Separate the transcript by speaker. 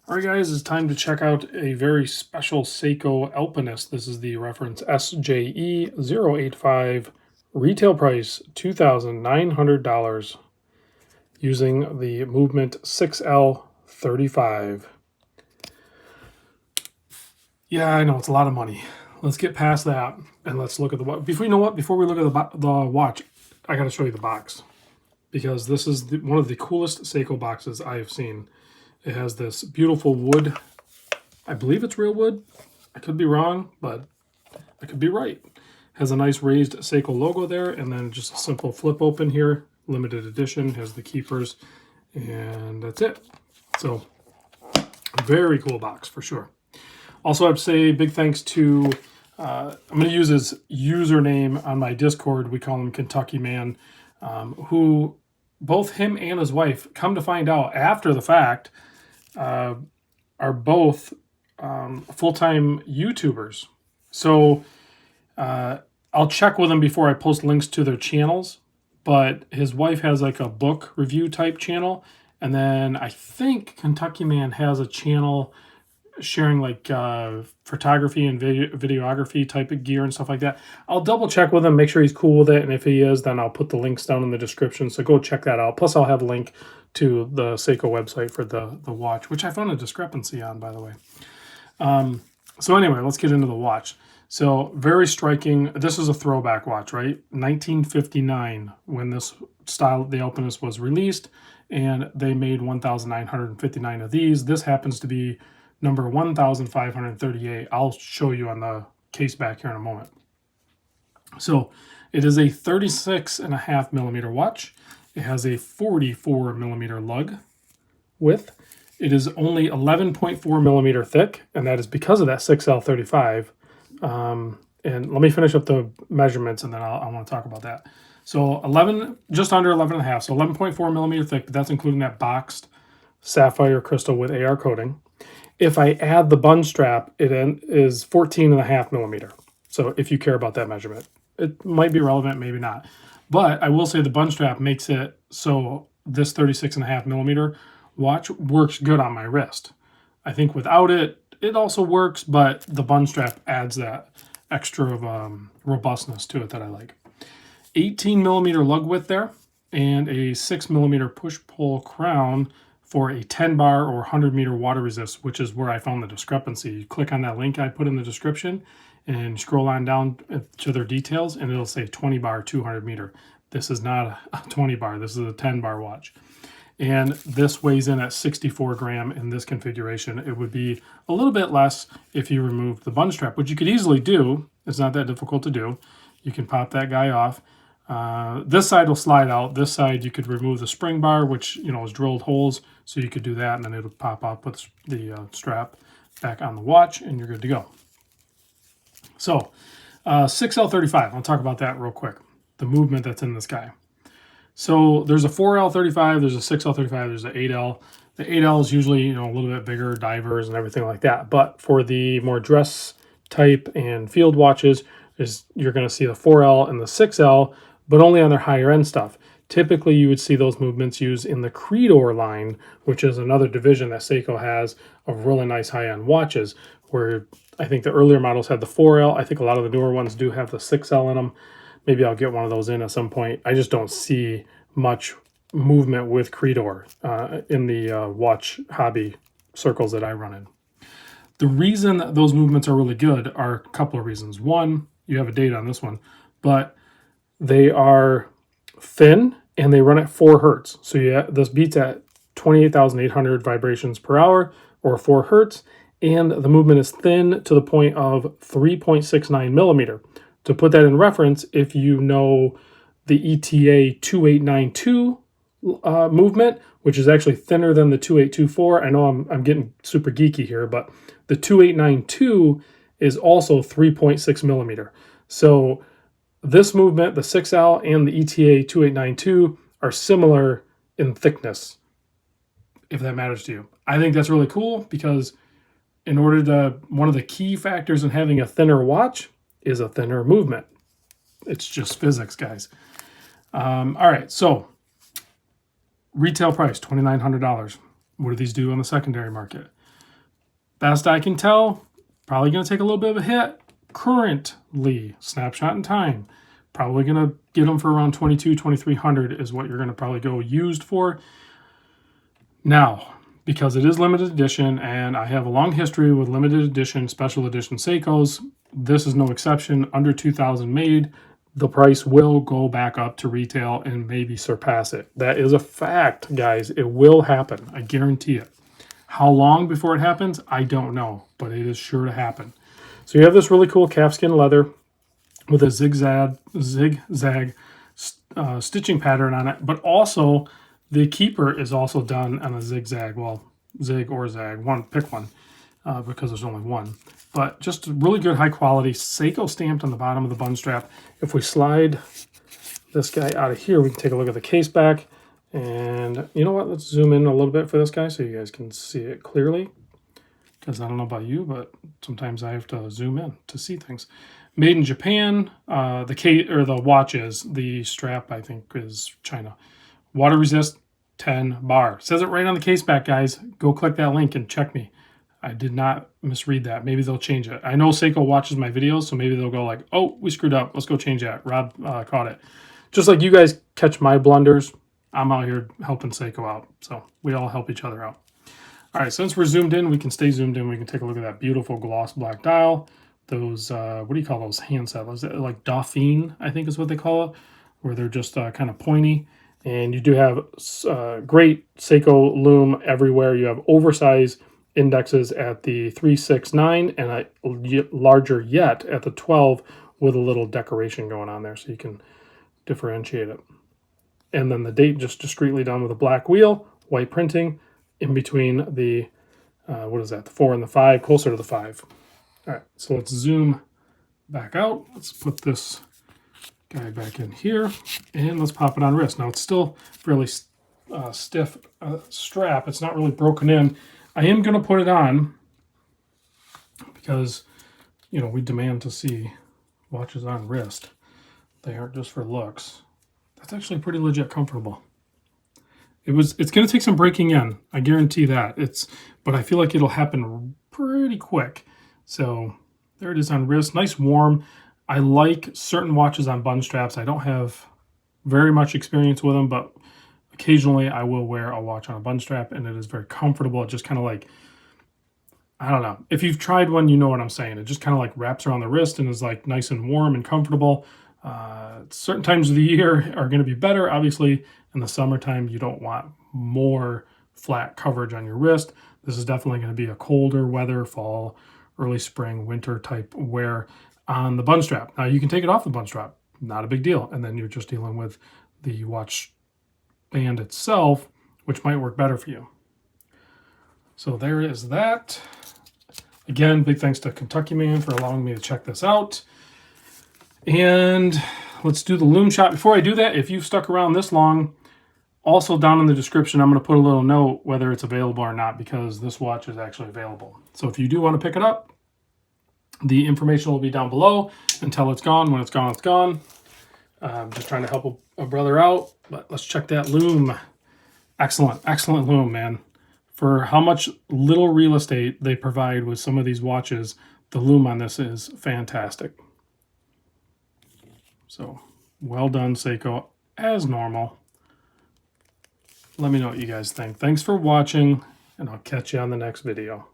Speaker 1: All right, guys, it's time to check out a very special Seiko Alpinist. This is the reference SJE085, retail price $2,900, using the movement 6L35. Yeah, I know, it's a lot of money. Let's get past that and let's look at the watch. Before we look at the watch, I got to show you the box, because this is one of the coolest Seiko boxes I have seen. It has this beautiful wood. I believe it's real wood. I could be wrong, but I could be right. Has a nice raised Seiko logo there, and then just a simple flip open here. Limited edition, has the keepers, and that's it. So, very cool box for sure. Also, I'd say big thanks to, I'm going to use his username on my Discord. We call him Kentucky Man, who both him and his wife, come to find out after the fact, are both full-time YouTubers. So I'll check with them before I post links to their channels, but his wife has like a book review type channel, and then I think Kentucky Man has a channel sharing like photography and videography type of gear and stuff like that. I'll double check with him, make sure he's cool with it, and if he is, then I'll put the links down in the description, so go check that out. Plus I'll have a link to the Seiko website for the watch, which I found a discrepancy on, by the way. So anyway, let's get into the watch. So very striking. This is a throwback watch, right? 1959 when this style, the Alpinist, was released, and they made 1,959 of these. This happens to be number 1,538. I'll show you on the case back here in a moment. So it is a 36.5 millimeter watch. It has a 44 millimeter lug width. It is only 11.4 millimeter thick, and that is because of that 6L35. And let me finish up the measurements, and then I want to talk about that. So just under 11.5, so 11.4 millimeter thick, but that's including that boxed sapphire crystal with AR coating. If I add the bun strap, it is 14.5 millimeter. So if you care about that measurement, it might be relevant, maybe not. But I will say the bun strap makes it so this 36.5 millimeter watch works good on my wrist. I think without it, it also works, but the bun strap adds that extra of robustness to it that I like. 18 millimeter lug width there, and a 6 millimeter push-pull crown for a 10 bar or 100 meter water resist, which is where I found the discrepancy. You click on that link I put in the description and scroll on down to their details, and it'll say 20 bar, 200 meter. This is not a 20 bar, this is a 10 bar watch. And this weighs in at 64 gram in this configuration. It would be a little bit less if you removed the bun strap, which you could easily do. It's not that difficult to do. You can pop that guy off. This side will slide out. This side you could remove the spring bar, which is drilled holes, so you could do that, and then it would pop up with the strap back on the watch, and you're good to go. So 6L35, I'll talk about that real quick, the movement that's in this guy. So there's a 4L35, there's a 6L35, there's an 8L. The 8L is usually a little bit bigger, divers and everything like that, but for the more dress type and field watches, you're going to see the 4L and the 6L, but only on their higher end stuff. Typically, you would see those movements used in the Creedor line, which is another division that Seiko has of really nice high-end watches, where I think the earlier models had the 4L. I think a lot of the newer ones do have the 6L in them. Maybe I'll get one of those in at some point. I just don't see much movement with Creedor in the watch hobby circles that I run in. The reason that those movements are really good are a couple of reasons. One, you have a date on this one, but they are thin and they run at 4 hertz. So this beats at 28,800 vibrations per hour, or 4 hertz, and the movement is thin to the point of 3.69 millimeter. To put that in reference, if you know the ETA 2892 movement, which is actually thinner than the 2824. I know I'm getting super geeky here, but the 2892 is also 3.6 millimeter. So this movement, the 6L and the ETA 2892, are similar in thickness, if that matters to you. I think that's really cool, because one of the key factors in having a thinner watch is a thinner movement. It's just physics, guys. All right, so retail price, $2,900. What do these do on the secondary market? Best I can tell, probably going to take a little bit of a hit. Currently, snapshot in time, probably going to get them for around 2,300 is what you're going to probably go used for. Now, because it is limited edition, and I have a long history with limited edition, special edition Seikos, this is no exception. Under 2,000 made, the price will go back up to retail and maybe surpass it. That is a fact, guys. It will happen. I guarantee it. How long before it happens? I don't know, but it is sure to happen. So you have this really cool calfskin leather with a zigzag stitching pattern on it, but also the keeper is also done on a zigzag. Well, zig or zag, pick one, because there's only one. But just really good, high quality, Seiko stamped on the bottom of the bun strap. If we slide this guy out of here, we can take a look at the case back. And you know what? Let's zoom in a little bit for this guy so you guys can see it clearly. Because I don't know about you, but sometimes I have to zoom in to see things. Made in Japan. The watch is. The strap, I think, is China. Water resist 10 bar. Says it right on the case back, guys. Go click that link and check me. I did not misread that. Maybe they'll change it. I know Seiko watches my videos, so maybe they'll go like, oh, we screwed up. Let's go change that. Rob caught it. Just like you guys catch my blunders, I'm out here helping Seiko out. So we all help each other out. All right, since we're zoomed in, we can stay zoomed in. We can take a look at that beautiful gloss black dial. Those, what do you call those handset? Is it like Dauphine, I think is what they call it, where they're just kind of pointy. And you do have great Seiko lume everywhere. You have oversized indexes at the 369 and a larger yet at the 12 with a little decoration going on there so you can differentiate it. And then the date just discreetly done with a black wheel, white printing in between the, what is that, the 4 and the 5, closer to the 5. All right, so let's zoom back out. Let's put this guy back in here and let's pop it on wrist. Now it's still fairly stiff strap. It's not really broken in. I am going to put it on because, you know, we demand to see watches on wrist. They aren't just for looks. That's actually pretty legit comfortable. It's going to take some breaking in. I guarantee that. But I feel like it'll happen pretty quick. So there it is on wrist. Nice warm. I like certain watches on bun straps. I don't have very much experience with them, but occasionally I will wear a watch on a bun strap and it is very comfortable. It just kind of like, I don't know. If you've tried one, you know what I'm saying. It just kind of like wraps around the wrist and is like nice and warm and comfortable. Certain times of the year are going to be better. Obviously, in the summertime, you don't want more flat coverage on your wrist. This is definitely going to be a colder weather, fall, early spring, winter type wear on the bun strap. Now, you can take it off the bun strap. Not a big deal. And then you're just dealing with the watch band itself, which might work better for you. So there is that. Again, big thanks to Kentucky Man for allowing me to check this out. And let's do the lume shot. Before I do that, if you've stuck around this long, also down in the description, I'm going to put a little note whether it's available or not, because this watch is actually available. So if you do want to pick it up, the information will be down below until it's gone. When it's gone, it's gone. I'm just trying to help a brother out, but let's check that lume. Excellent, excellent lume, man. For how much little real estate they provide with some of these watches, the lume on this is fantastic. So, well done, Seiko, as normal. Let me know what you guys think. Thanks for watching, and I'll catch you on the next video.